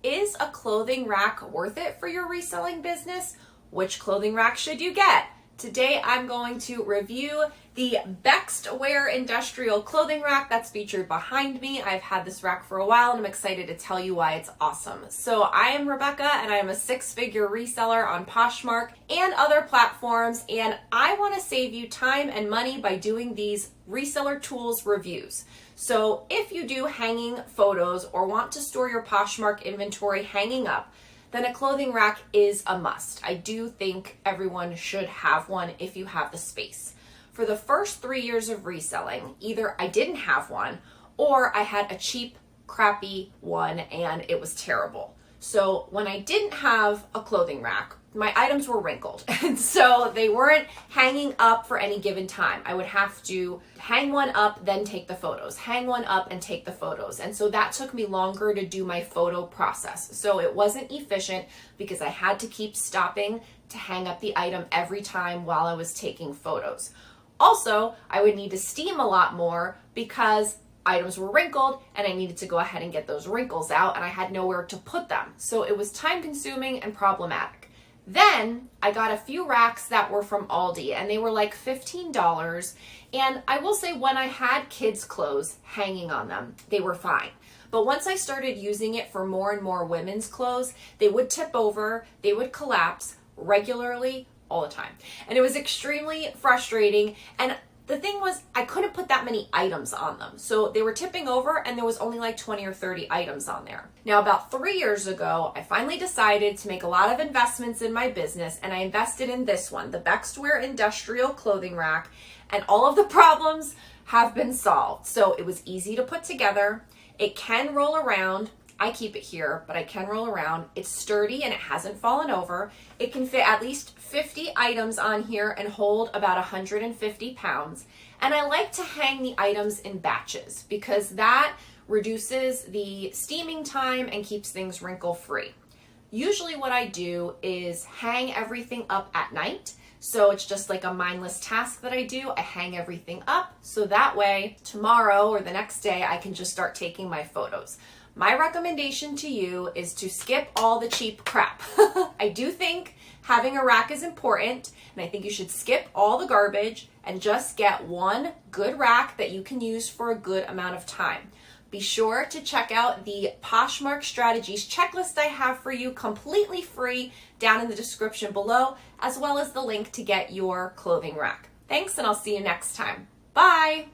is a clothing rack worth it for your reselling business? Which clothing rack should you get? Today I'm going to review the Bextsware industrial clothing rack that's featured behind me. I've had this rack for a while and I'm excited to tell you why it's awesome. So I am Rebecca and I am a six-figure reseller on Poshmark and other platforms, and I want to save you time and money by doing these reseller tools reviews. So if you do hanging photos or want to store your Poshmark inventory hanging up, then a clothing rack is a must. I do think everyone should have one if you have the space. For the first 3 years of reselling, either I didn't have one or I had a cheap, crappy one and it was terrible. So when I didn't have a clothing rack, my items were wrinkled, and so they weren't hanging up for any given time. I would have to hang one up, then take the photos, hang one up and take the photos. And so that took me longer to do my photo process. So it wasn't efficient because I had to keep stopping to hang up the item every time while I was taking photos. Also, I would need to steam a lot more because items were wrinkled and I needed to go ahead and get those wrinkles out, and I had nowhere to put them. So it was time consuming and problematic. Then I got a few racks that were from Aldi and they were like $15. And I will say, when I had kids' clothes hanging on them, they were fine. But once I started using it for more and more women's clothes, they would tip over, they would collapse regularly all the time. And it was extremely frustrating. And the thing was, I couldn't put that many items on them. So they were tipping over and there was only like 20 or 30 items on there. Now, about 3 years ago, I finally decided to make a lot of investments in my business, and I invested in this one, the Bextsware industrial clothing rack, and all of the problems have been solved. So it was easy to put together. It can roll around. I keep it here, but I can roll around. It's sturdy and it hasn't fallen over. It can fit at least 50 items on here and hold about 150 pounds. And I like to hang the items in batches because that reduces the steaming time and keeps things wrinkle free. Usually what I do is hang everything up at night. So it's just like a mindless task that I do. I hang everything up so that way tomorrow or the next day I can just start taking my photos. My recommendation to you is to skip all the cheap crap. I do think having a rack is important, and I think you should skip all the garbage and just get one good rack that you can use for a good amount of time. Be sure to check out the Poshmark strategies checklist I have for you completely free down in the description below, as well as the link to get your clothing rack. Thanks, and I'll see you next time. Bye!